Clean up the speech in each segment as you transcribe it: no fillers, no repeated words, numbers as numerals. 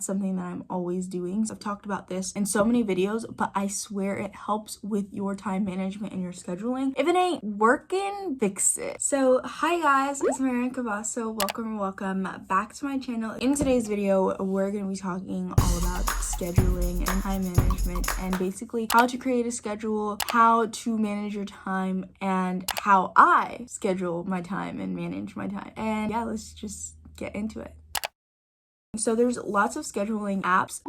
something that I'm always doing. So I've talked about this in so many videos, but I swear it helps with your time management and your scheduling. If it ain't working, fix it. So hi guys, it's marianakebaso. Welcome back to my channel. In today's video, we're going to be talking all about scheduling and time management and basically how to create a schedule, how to manage your time, and how I schedule my time and manage my time. And yeah, let's just get into it. So there's lots of scheduling apps.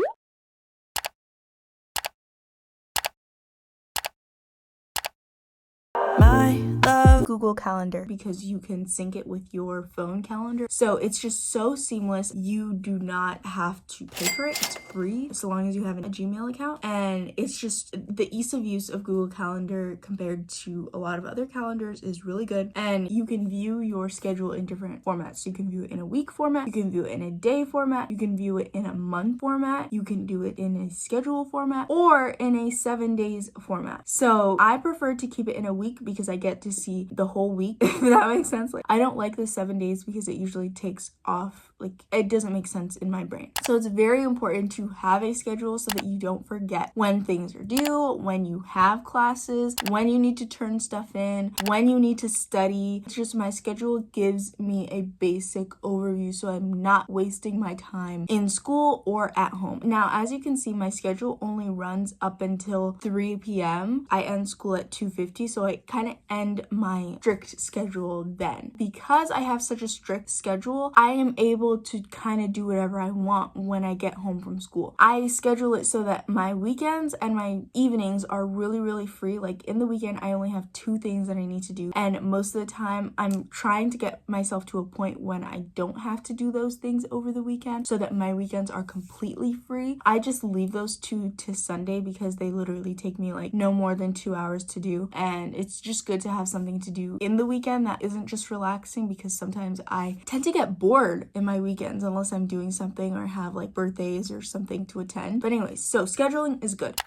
My love Google Calendar because you can sync it with your phone calendar. So it's just so seamless. You do not have to pay for it. It's free so long as you have a Gmail account. And it's just the ease of use of Google Calendar compared to a lot of other calendars is really good. And you can view your schedule in different formats. So you can view it in a week format. You can view it in a day format. You can view it in a month format. You can do it in a schedule format or in a 7 days format. So I prefer to keep it in a week because I get to see the whole week, if that makes sense. Like, I don't like the 7 days because it usually takes off, like, it doesn't make sense in my brain. So it's very important to have a schedule so that you don't forget when things are due, when you have classes, when you need to turn stuff in, when you need to study. It's just my schedule gives me a basic overview so I'm not wasting my time in school or at home. Now, as you can see, my schedule only runs up until 3 p.m. I end school at 2:50, so I kind of end my strict schedule then. Because I have such a strict schedule, I am able to kind of do whatever I want when I get home from school. I schedule it so that my weekends and my evenings are really free. Like in the weekend, I only have 2 things that I need to do, and most of the time I'm trying to get myself to a point when I don't have to do those things over the weekend so that my weekends are completely free. I just leave those 2 to Sunday because they literally take me like no more than 2 hours to do, and it's just good to have something to do in the weekend that isn't just relaxing, because sometimes I tend to get bored in my weekends unless I'm doing something or have like birthdays or something to attend. But anyways, so scheduling is good.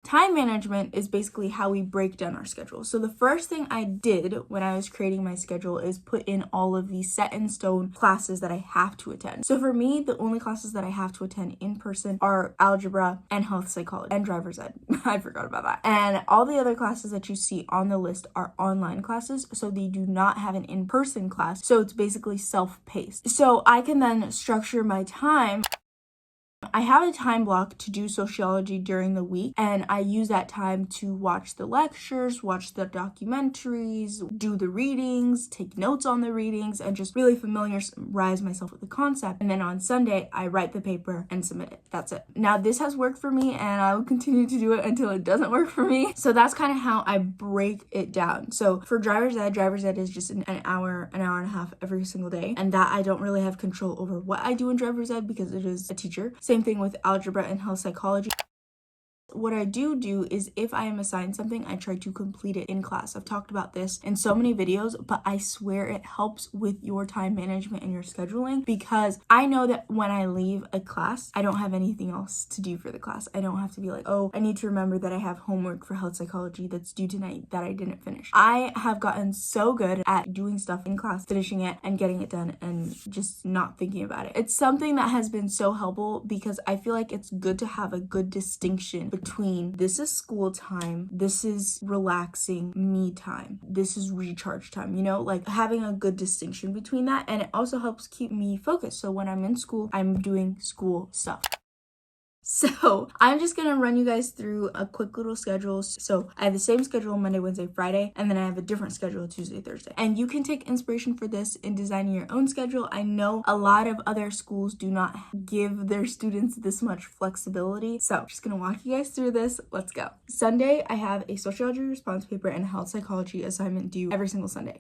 Time management is basically how we break down our schedule. So the first thing I did when I was creating my schedule is put in all of these set in stone classes that I have to attend. So for me, the only classes that I have to attend in person are algebra and health psychology and driver's ed. I forgot about that. And all the other classes that you see on the list are online classes, so they do not have an in-person class. So it's basically self-paced. So I can then structure my time. I have a time block to do sociology during the week, and I use that time to watch the lectures, watch the documentaries, do the readings, take notes on the readings, and just really familiarize myself with the concept. And then on Sunday, I write the paper and submit it. That's it. Now, this has worked for me, and I will continue to do it until it doesn't work for me. So that's kind of how I break it down. So for driver's ed is just an hour and a half every single day, and that I don't really have control over what I do in driver's ed because it is a teacher. Same thing with algebra and health psychology. What I do is if I am assigned something, I try to complete it in class. I've talked about this in so many videos, but I swear it helps with your time management and your scheduling, because I know that when I leave a class, I don't have anything else to do for the class. I don't have to be like, oh, I need to remember that I have homework for health psychology that's due tonight that I didn't finish. I have gotten so good at doing stuff in class, finishing it and getting it done and just not thinking about it. It's something that has been so helpful because I feel like it's good to have a good distinction between this is school time, this is relaxing me time, this is recharge time, you know, like having a good distinction between that. And it also helps keep me focused. So when I'm in school, I'm doing school stuff. So I'm just gonna run you guys through a quick little schedule. So I have the same schedule Monday, Wednesday, Friday, and then I have a different schedule Tuesday, Thursday. And you can take inspiration for this in designing your own schedule. I know a lot of other schools do not give their students this much flexibility. So I'm just gonna walk you guys through this. Let's go. Sunday, I have a sociology response paper and a health psychology assignment due every single Sunday.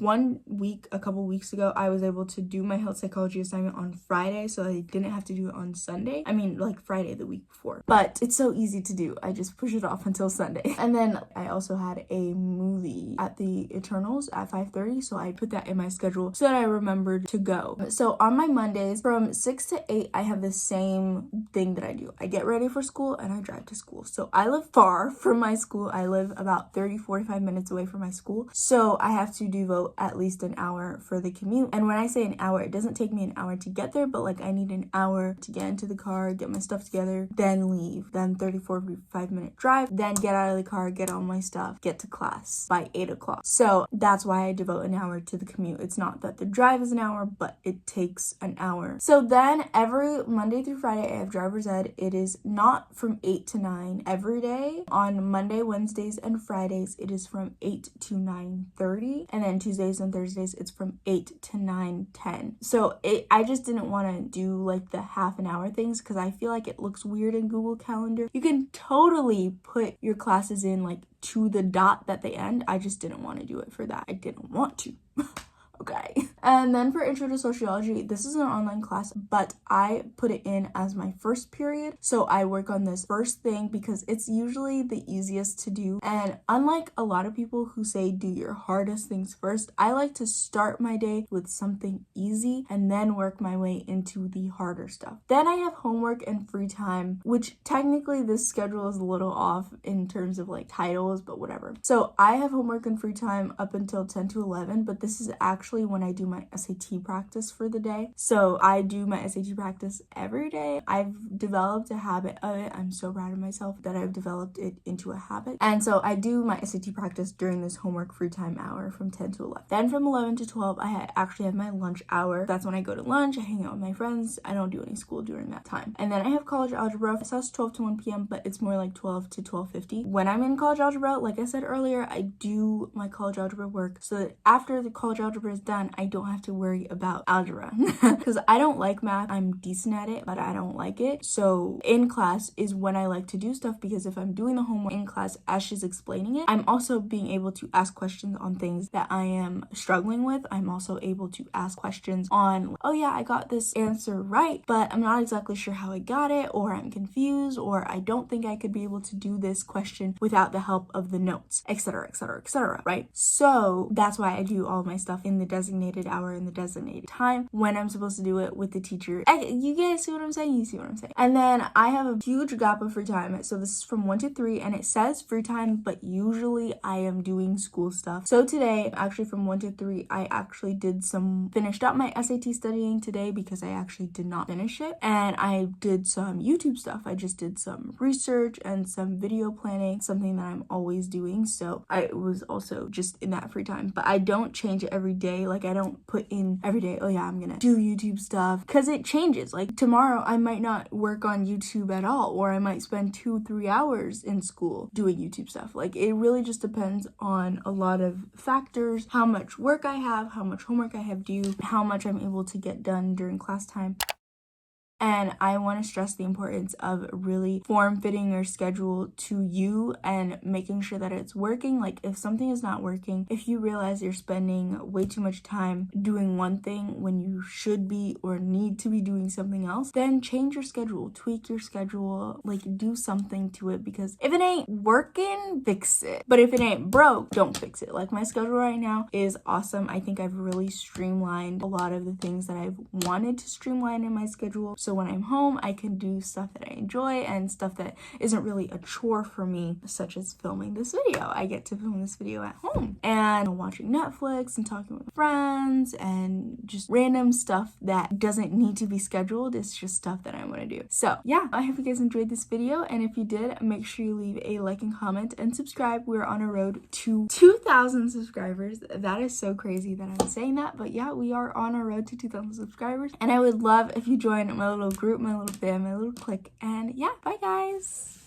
A couple weeks ago, I was able to do my health psychology assignment on Friday, so I didn't have to do it on Sunday. I mean, like Friday the week before. before, but it's so easy to do. I just push it off until Sunday. And then I also had a movie at the Eternals at 5:30, so I put that in my schedule so that I remembered to go. So on my Mondays from 6 to 8, I have the same thing that I do. I get ready for school and I drive to school. So I live far from my school. I live about 30-45 minutes away from my school, so I have to devote at least an hour for the commute. And when I say an hour, it doesn't take me an hour to get there, but like I need an hour to get into the car, get my stuff together, then leave, then 30-45 minute drive, then get out of the car, get all my stuff, get to class by 8 o'clock. So that's why I devote an hour to the commute. It's not that the drive is an hour, but it takes an hour. So then every Monday through Friday, I have driver's ed. It is not from 8 to 9 every day. On Monday, Wednesdays, and Fridays, it is from 8 to 9:30. And then Tuesdays and Thursdays, it's from 8 to 9:10. So I just didn't want to do like the half an hour things because I feel like it looks weird in Google Calendar. You can totally put your classes in like to the dot that they end. I just didn't want to do it for that. I didn't want to. Okay. And then for Intro to Sociology, this is an online class, but I put it in as my first period. So I work on this first thing because it's usually the easiest to do. And unlike a lot of people who say do your hardest things first, I like to start my day with something easy and then work my way into the harder stuff. Then I have homework and free time, which technically this schedule is a little off in terms of like titles, but whatever. So I have homework and free time up until 10 to 11, but this is actually when I do my SAT practice for the day. So I do my SAT practice every day. I've developed a habit of it. I'm so proud of myself that I've developed it into a habit. And so I do my SAT practice during this homework free time hour from 10 to 11. Then from 11 to 12, I actually have my lunch hour. That's when I go to lunch. I hang out with my friends. I don't do any school during that time. And then I have college algebra. It says 12 to 1 p.m., but it's more like 12 to 12:50. When I'm in college algebra, like I said earlier, I do my college algebra work so that after the college algebra is done, I don't have to worry about algebra because I don't like math. I'm decent at it, but I don't like it. So in class is when I like to do stuff, because if I'm doing the homework in class as she's explaining it, I'm also being able to ask questions on things that I am struggling with. I'm also able to ask questions on, oh yeah, I got this answer right, but I'm not exactly sure how I got it, or I'm confused, or I don't think I could be able to do this question without the help of the notes, etc., etc., etc., right? So that's why I do all my stuff in the designated hour, in the designated time, when I'm supposed to do it with the teacher. You guys see what I'm saying? You see what I'm saying? And then I have a huge gap of free time. So this is from 1 to 3, and it says free time, but usually I am doing school stuff. So today, actually from 1 to 3, I actually finished up my SAT studying today because I actually did not finish it. And I did some YouTube stuff. I just did some research and some video planning, something that I'm always doing. So I was also just in that free time, but I don't change it every day. Like I don't put in every day, oh yeah, I'm gonna do YouTube stuff, because it changes. Like tomorrow I might not work on YouTube at all, or I might spend 2-3 hours in school doing YouTube stuff. Like it really just depends on a lot of factors, how much work I have, how much homework I have due, how much I'm able to get done during class time. And I want to stress the importance of really form-fitting your schedule to you and making sure that it's working. Like if something is not working, if you realize you're spending way too much time doing one thing when you should be or need to be doing something else, then change your schedule, tweak your schedule, like do something to it, because if it ain't working, fix it. But if it ain't broke, don't fix it. Like my schedule right now is awesome. I think I've really streamlined a lot of the things that I've wanted to streamline in my schedule. So when I'm home, I can do stuff that I enjoy and stuff that isn't really a chore for me, such as filming this video. I get to film this video at home and watching Netflix and talking with friends and just random stuff that doesn't need to be scheduled. It's just stuff that I want to do. So yeah, I hope you guys enjoyed this video, and if you did, make sure you leave a like and comment and subscribe. We're on a road to 2,000 subscribers. That is so crazy that I'm saying that, but yeah, we are on our road to 2,000 subscribers, and I would love if you join my little group, my little fam, my little clique. And yeah, bye guys.